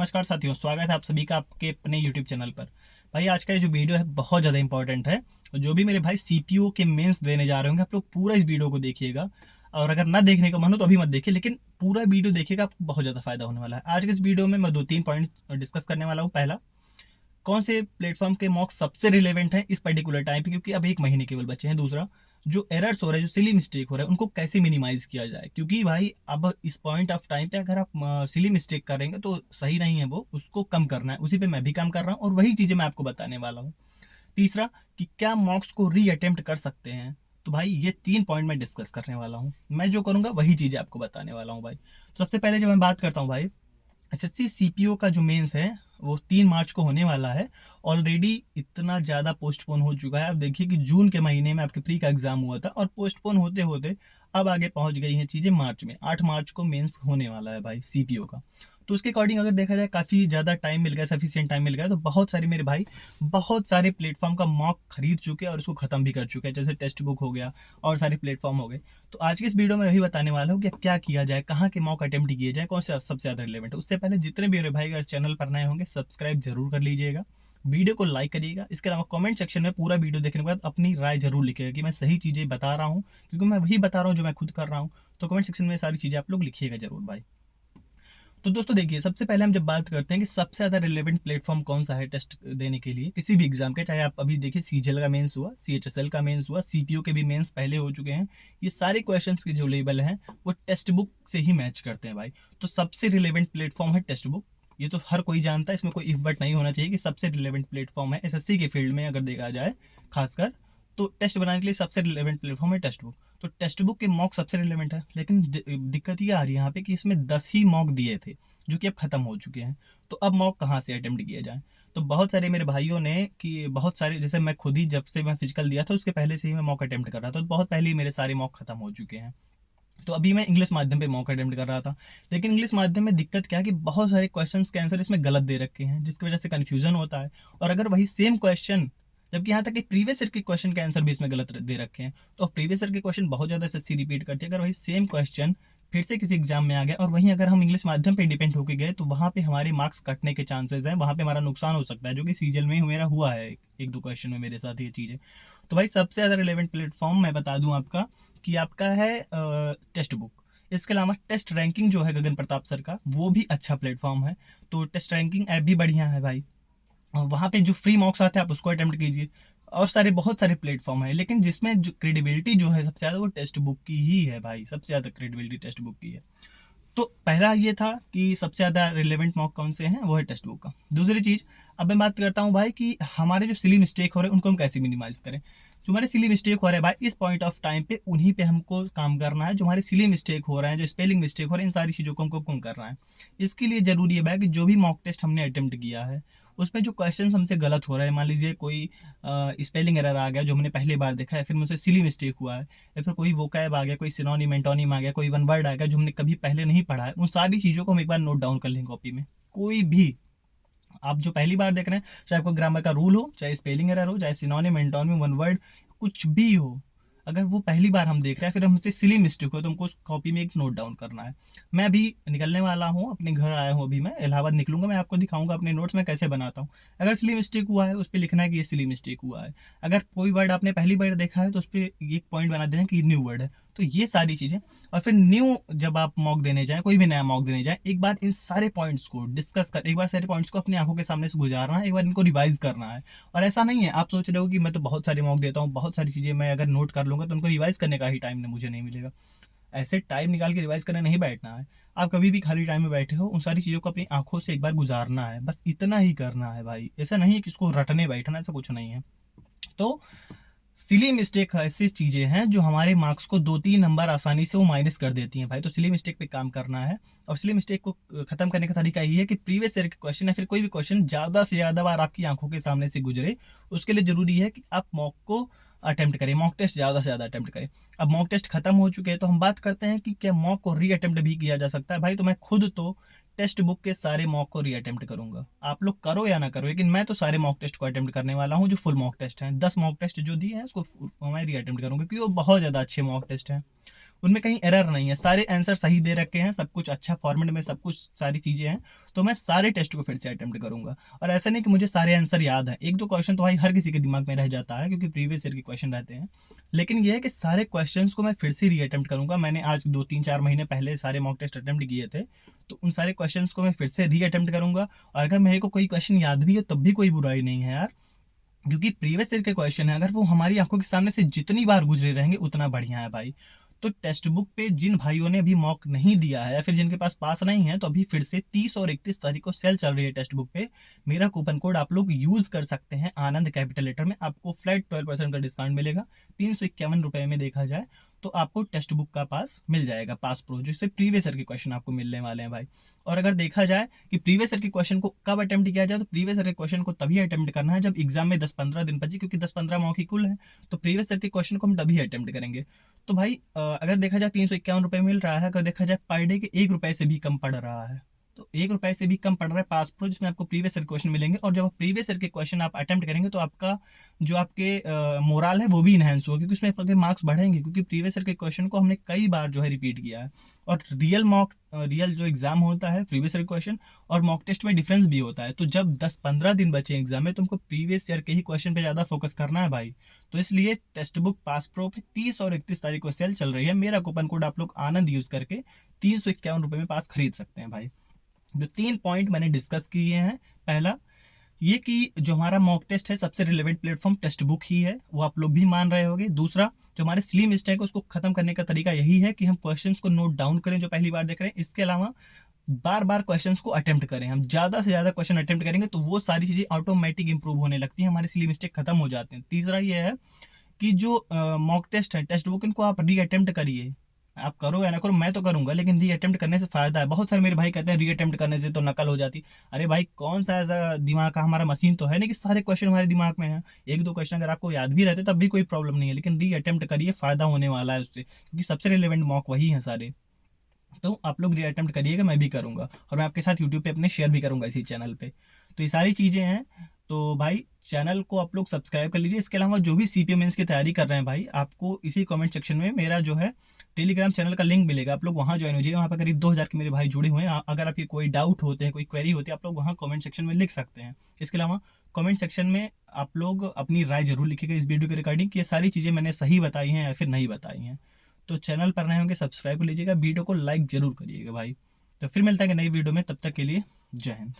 नमस्कार साथियों, स्वागत है आप सभी का आपके अपने यूट्यूब चैनल पर। भाई आज का ये जो वीडियो है बहुत ज़्यादा इंपॉर्टेंट है। जो भी मेरे भाई सीपीयू के मेंस देने जा रहे होंगे, आप लोग पूरा इस वीडियो को देखिएगा। और अगर ना देखने का मन हो तो अभी मत देखिए, लेकिन पूरा वीडियो देखिएगा, आपको बहुत ज़्यादा फायदा होने वाला है। आज के इस वीडियो में मैं 2-3 पॉइंट डिस्कस करने वाला हूँ। पहला, कौन से प्लेटफॉर्म के मॉक सबसे रिलेवेंट है इस पर्टिकुलर टाइम पे, क्योंकि अब 1 महीने केवल बचे हैं। दूसरा, जो एरर्स हो रहे हैं, जो सिली मिस्टेक हो रहा है, उनको कैसे मिनिमाइज किया जाए, क्योंकि भाई अब इस पॉइंट ऑफ टाइम पे अगर आप सिली मिस्टेक करेंगे तो सही नहीं है, वो उसको कम करना है। उसी पे मैं भी काम कर रहा हूँ और वही चीज़ें मैं आपको बताने वाला हूँ। तीसरा, कि क्या मॉक्स को री अटेम्प्ट कर सकते हैं। तो भाई ये 3 पॉइंट मैं डिस्कस करने वाला हूँ। मैं जो करूँगा वही चीज़ें आपको बताने वाला हूँ भाई। तो सबसे पहले जब मैं बात करता हूँ भाई, एसएससी सीपीओ का जो मेंस है वो 3 मार्च को होने वाला है। ऑलरेडी इतना ज़्यादा पोस्टपोन हो चुका है। आप देखिए कि जून के महीने में आपके प्री का एग्जाम हुआ था और पोस्टपोन होते होते अब आगे पहुंच गई हैं चीज़ें मार्च में। 8 मार्च को मेंस होने वाला है भाई सीपीओ का। तो उसके अकॉर्डिंग अगर देखा जाए काफ़ी ज़्यादा टाइम मिल गया, सफिशियंट टाइम मिल गया, तो बहुत सारे मेरे भाई बहुत सारे प्लेटफॉर्म का मॉक खरीद चुके हैं और उसको ख़त्म भी कर चुके हैं, जैसे टेक्स्ट बुक हो गया और सारे प्लेटफॉर्म हो गए। तो आज की इस वीडियो में वही बताने वाला हूँ कि अब क्या किया जाए, कहाँ के मॉक अटेम्प्ट किए जाए, कौन से सबसे ज़्यादा रिलेवेंट है। उससे पहले जितने भी मेरे भाई अगर चैनल पर नए होंगे, सब्सक्राइब जरूर कर लीजिएगा, वीडियो को लाइक करिएगा। इसके अलावा कमेंट सेक्शन में पूरा वीडियो देखने के बाद अपनी राय जरूर लिखिएगा कि मैं सही चीज़ें बता रहा हूँ, क्योंकि मैं वही बता रहा हूँ जो मैं खुद कर रहा हूँ। तो कमेंट सेक्शन में सारी चीज़ें आप लोग लिखिएगा जरूर भाई। तो दोस्तों देखिए, सबसे पहले हम जब बात करते हैं कि सबसे ज़्यादा रिलेवेंट प्लेटफॉर्म कौन सा है टेस्ट देने के लिए किसी भी एग्जाम के, चाहे आप अभी देखिए सीजीएल का मेंस हुआ, सीएचएसएल का मेंस हुआ, सीपीओ के भी मेंस पहले हो चुके हैं। ये सारे क्वेश्चंस के जो लेवल हैं वो टेक्स्ट बुक से ही मैच करते हैं भाई। तो सबसे रिलेवेंट प्लेटफॉर्म है टेक्स्ट बुक। ये तो हर कोई जानता है, इसमें कोई इफ बट नहीं होना चाहिए कि सबसे रिलेवेंट प्लेटफॉर्म है एसएससी के फील्ड में अगर देखा जाए खासकर। तो टेस्ट बनाने के लिए सबसे रिलेवेंट प्लेटफॉर्म है टेक्स्ट बुक। तो टेक्स्ट बुक के मॉक सबसे रिलेवेंट है, लेकिन दिक्कत ये आ रही है यहाँ पे कि इसमें 10 ही मॉक दिए थे जो कि अब खत्म हो चुके हैं। तो अब मॉक कहाँ से अटेम्प्ट किया जाए। तो बहुत सारे मेरे भाइयों ने कि बहुत सारे, जैसे मैं खुद ही जब से मैं फिजिकल दिया था उसके पहले से ही मैं मॉक अटेम्प्ट कर रहा था, तो बहुत पहले ही मेरे सारे मॉक खत्म हो चुके हैं। तो अभी मैं इंग्लिश माध्यम पे मॉक अटेम्प्ट कर रहा था, लेकिन इंग्लिश माध्यम में दिक्कत क्या है कि बहुत सारे क्वेश्चंस के आंसर इसमें गलत दे रखे हैं, जिसकी वजह से कन्फ्यूजन होता है। और अगर वही सेम क्वेश्चन, जबकि यहाँ तक कि प्रीवियस ईयर के क्वेश्चन के आंसर भी इसमें गलत दे रखे हैं, तो प्रीवियस ईयर के क्वेश्चन बहुत ज़्यादा एसएससी रिपीट करती है। अगर वही सेम क्वेश्चन फिर से किसी एग्जाम में आ गया और वहीं अगर हम इंग्लिश माध्यम पे डिपेंड होके गए, तो वहाँ पे हमारे मार्क्स कटने के चांसेस हैं, वहाँ पे हमारा नुकसान हो सकता है, जो कि सीजल में मेरा हुआ है एक दो क्वेश्चन में मेरे साथ ये चीज़ें। तो भाई सबसे ज़्यादा रिलेवेंट प्लेटफॉर्म मैं बता दूं आपका कि आपका है टेक्स्ट बुक। इसके अलावा टेस्ट रैंकिंग जो है गगन प्रताप सर का, वो भी अच्छा प्लेटफॉर्म है। तो टेस्ट रैंकिंग ऐप भी बढ़िया है भाई। वहाँ पे जो फ्री मॉक्स आते हैं आप उसको अटेम्प्ट कीजिए। और सारे बहुत सारे प्लेटफॉर्म है, लेकिन जिसमें जो क्रेडिबिलिटी जो है सबसे ज़्यादा वो टेक्स्ट बुक की ही है भाई। सबसे ज़्यादा क्रेडिबिलिटी टेक्स्ट बुक की है। तो पहला ये था कि सबसे ज़्यादा रिलेवेंट मॉक कौन से हैं, वो है टेक्स्ट बुक का। दूसरी चीज़, अब मैं बात करता हूँ भाई कि हमारे जो सिली मिस्टेक हो रहे हैं उनको हम कैसे मिनिमाइज करें। जो हमारे सिली मिस्टेक हो रहे हैं भाई, इस पॉइंट ऑफ टाइम पे उन्हीं पे हमको काम करना है। जो हमारे सिली मिस्टेक हो रहे हैं, जो स्पेलिंग मिस्टेक हो रहे हैं, इन सारी चीज़ों को हमको कम करना है। इसके लिए जरूरी है भाई कि जो भी मॉक टेस्ट हमने अटेम्प्ट किया है उसमें जो क्वेश्चन हमसे गलत हो रहा है, मान लीजिए कोई स्पेलिंग एरर आ गया जो हमने पहली बार देखा है, फिर मुझसे सिली मिस्टेक हुआ है, या फिर कोई वोकैब आ गया, कोई सिनोनिम एंटोनिम आ गया, कोई वन वर्ड आ गया जो हमने कभी पहले नहीं पढ़ा है, उन सारी चीज़ों को हम एक बार नोट डाउन कर लें कॉपी में। कोई भी आप जो पहली बार देख रहे हैं, चाहे आपको ग्रामर का रूल हो, चाहे स्पेलिंग एरर हो, चाहे सिनोनिम एंटोनिम वन वर्ड कुछ भी हो, अगर वो पहली बार हम देख रहे हैं फिर हमसे सिली मिस्टेक हो, तो हमको उस कॉपी में एक नोट डाउन करना है। मैं अभी निकलने वाला हूँ, अपने घर आया हूँ, अभी मैं इलाहाबाद निकलूंगा, मैं आपको दिखाऊंगा अपने नोट्स में कैसे बनाता हूँ। अगर सिली मिस्टेक हुआ है उस पर लिखना है कि ये सिली मिस्टेक हुआ है। अगर कोई वर्ड आपने पहली बार देखा है तो उस पर एक पॉइंट बना देना कि ये न्यू वर्ड है। तो ये सारी चीज़ें, और फिर न्यू जब आप मॉक देने जाएं, कोई भी नया मॉक देने जाएं, एक बार इन सारे पॉइंट्स को डिस्कस कर, एक बार सारे पॉइंट्स को अपनी आंखों के सामने से गुजारना है, एक बार इनको रिवाइज करना है। और ऐसा नहीं है आप सोच रहे हो कि मैं तो बहुत सारे मॉक देता हूँ, बहुत सारी चीज़ें मैं अगर नोट कर लूँगा तो उनको रिवाइज करने का ही टाइम मुझे नहीं मिलेगा। ऐसे टाइम निकाल के रिवाइज करने नहीं बैठना है। आप कभी भी खाली टाइम में बैठे हो, उन सारी चीज़ों को अपनी आंखों से एक बार गुजारना है, बस इतना ही करना है भाई। ऐसा नहीं है कि इसको रटने बैठना, ऐसा कुछ नहीं है। तो सिली मिस्टेक ऐसी चीज़ें हैं जो हमारे मार्क्स को 2-3 नंबर आसानी से वो माइनस कर देती हैं भाई। तो सिली मिस्टेक पे काम करना है, और सिली मिस्टेक को खत्म करने का तरीका यही है कि प्रीवियस ईयर के क्वेश्चन या फिर कोई भी क्वेश्चन ज़्यादा से ज़्यादा बार आपकी आंखों के सामने से गुजरे। उसके लिए ज़रूरी है कि आप मॉक को अटेम्प्ट करें, मॉक टेस्ट ज़्यादा से ज़्यादा अटेम्प्ट करें। अब मॉक टेस्ट खत्म हो चुके हैं तो हम बात करते हैं कि क्या मॉक को री अटेम्प्ट भी किया जा सकता है भाई। तो मैं खुद तो टेक्स्ट बुक के सारे मॉक को री अटेम्प्ट करूंगा, आप लोग करो या ना करो, लेकिन मैं तो सारे मॉक टेस्ट को अटेम्प्ट करने वाला हूँ। जो फुल मॉक टेस्ट हैं, 10 मॉक टेस्ट जो दिए हैं उसको मैं री अटेम्प्ट करूंगा, क्योंकि वो बहुत ज़्यादा अच्छे मॉक टेस्ट हैं। उनमें कहीं एरर नहीं है, सारे आंसर सही दे रखे हैं, सब कुछ अच्छा फॉर्मेट में, सब कुछ सारी चीज़ें हैं। तो मैं सारे टेस्ट को फिर से अटेम्प्ट करूंगा। और ऐसा नहीं कि मुझे सारे आंसर याद है, एक दो क्वेश्चन तो भाई हर किसी के दिमाग में रह जाता है क्योंकि प्रीवियस ईयर के क्वेश्चन रहते हैं, लेकिन यह है कि सारे क्वेश्चंस को मैं फिर से रीअटेम्प्ट करूंगा। मैंने आज 2-3-4 महीने पहले सारे मॉक टेस्ट अटेम्प्ट किए थे, तो उन सारे क्वेश्चंस को मैं फिर से रीअटेम्प्ट करूंगा। और अगर मेरे को कोई क्वेश्चन याद भी है तब भी कोई बुराई नहीं है यार, क्योंकि प्रीवियस ईयर के क्वेश्चन है, अगर वो हमारी आंखों के सामने से जितनी बार गुजरे रहेंगे उतना बढ़िया है भाई। तो टेक्स्ट बुक पे जिन भाइयों ने अभी मॉक नहीं दिया है या फिर जिनके पास पास नहीं है, तो अभी फिर से 30 और 31 तारीख को सेल चल रही है टेक्स्ट बुक पे। मेरा कूपन कोड आप लोग यूज कर सकते हैं आनंद कैपिटल लेटर में, आपको फ्लैट 12% का डिस्काउंट मिलेगा। 351 रुपए में देखा जाए तो आपको टेक्स्ट बुक का पास मिल जाएगा, पास प्रो, जिससे प्रीवियस ईयर के क्वेश्चन आपको मिलने वाले हैं भाई। और अगर देखा जाए कि प्रीवियस ईयर के क्वेश्चन को कब अटेम्प्ट किया जाए, तो प्रीवियस ईयर के क्वेश्चन को तभी अटेम्प्ट करना है जब एग्जाम में 10-15 दिन बचे, क्योंकि 10-15 मॉक ही कुल है, तो प्रीवियस ईयर के क्वेश्चन को हम तभी अटेम्प्ट करेंगे। तो भाई अगर देखा जाए 351 रुपये मिल रहा है, अगर देखा जाए पर डे के 1 रुपये से भी कम पड़ रहा है, तो 1 रुपये से भी कम पड़ रहा है पास प्रो, जिसमें आपको प्रीवियस ईयर क्वेश्चन मिलेंगे। और जब आप प्रीवियस ईयर के क्वेश्चन आप अटेम्प्ट करेंगे तो आपका जो आपके मोरल है वो भी इनहेंस होगा, क्योंकि उसमें आपके मार्क्स बढ़ेंगे, क्योंकि प्रीवियस ईयर के क्वेश्चन को हमने कई बार जो है रिपीट किया है। और रियल जो एग्जाम होता है प्रीवियस ईयर क्वेश्चन और मॉक टेस्ट में डिफरेंस भी होता है। तो जब 10-15 दिन बचे एग्जाम में, तुमको प्रीवियस ईयर के ही क्वेश्चन पे ज़्यादा फोकस करना है भाई। तो इसलिए टेक्स्ट बुक पास प्रो पे 30 और 31 तारीख को सेल चल रही है। मेरा कूपन कोड आप लोग आनंद यूज करके 351 रुपये में पास खरीद सकते हैं भाई। जो 3 पॉइंट मैंने डिस्कस किए हैं, पहला ये कि जो हमारा मॉक टेस्ट है सबसे रिलेवेंट प्लेटफॉर्म टेक्स्ट बुक ही है, वो आप लोग भी मान रहे होंगे। दूसरा, जो हमारे सिली मिस्टेक है उसको खत्म करने का तरीका यही है कि हम क्वेश्चंस को नोट डाउन करें जो पहली बार देख रहे हैं। इसके अलावा बार बार क्वेश्चंस को अटेम्प्ट करें, हम ज़्यादा से ज़्यादा क्वेश्चन अटेम्प्ट करेंगे तो वो सारी चीज़ें ऑटोमेटिक इंप्रूव होने लगती हैं, हमारे सिली मिस्टेक खत्म हो जाते हैं। तीसरा ये है कि जो मॉक टेस्ट है टेक्स्ट बुक, इनको आप री अटेम्प्ट करिए, आप करो या ना करो, मैं तो करूंगा, लेकिन री अटेम्प्ट करने से फायदा है। बहुत सारे मेरे भाई कहते हैं री अटेम्प्ट करने से तो नकल हो जाती। अरे भाई, कौन सा ऐसा दिमाग का हमारा मशीन तो है नहीं कि सारे क्वेश्चन हमारे दिमाग में है। एक दो क्वेश्चन अगर आपको याद भी रहते तब भी कोई प्रॉब्लम नहीं है, लेकिन री अटेम्प्ट करिए, फायदा होने वाला है उससे, क्योंकि सबसे रिलेवेंट मॉक वही है सारे। तो आप लोग री अटेम्प्ट करिएगा, मैं भी करूंगा, और मैं आपके साथ यूट्यूब पे अपने शेयर भी करूंगा इसी चैनल पे। तो ये सारी चीज़ें हैं। तो भाई चैनल को आप लोग सब्सक्राइब कर लीजिए। इसके अलावा जो भी सीपीओ मेंस की तैयारी कर रहे हैं भाई, आपको इसी कमेंट सेक्शन में मेरा जो है टेलीग्राम चैनल का लिंक मिलेगा, आप लोग वहाँ ज्वाइन हो जाइए। वहाँ पर करीब 2000 के मेरे भाई जुड़े हुए हैं। अगर आपकी कोई डाउट होते हैं, कोई क्वेरी होती है, आप लोग वहाँ कमेंट सेक्शन में लिख सकते हैं। इसके अलावा कमेंट सेक्शन में आप लोग अपनी राय जरूर लिखिएगा इस वीडियो के रिगार्डिंग कि ये सारी चीज़ें मैंने सही बताई हैं या फिर नहीं बताई हैं। तो चैनल पर नए होंगे सब्सक्राइब कर लीजिएगा, वीडियो को लाइक जरूर करिएगा भाई। तो फिर मिलता है कि नई वीडियो में, तब तक के लिए जय हिंद।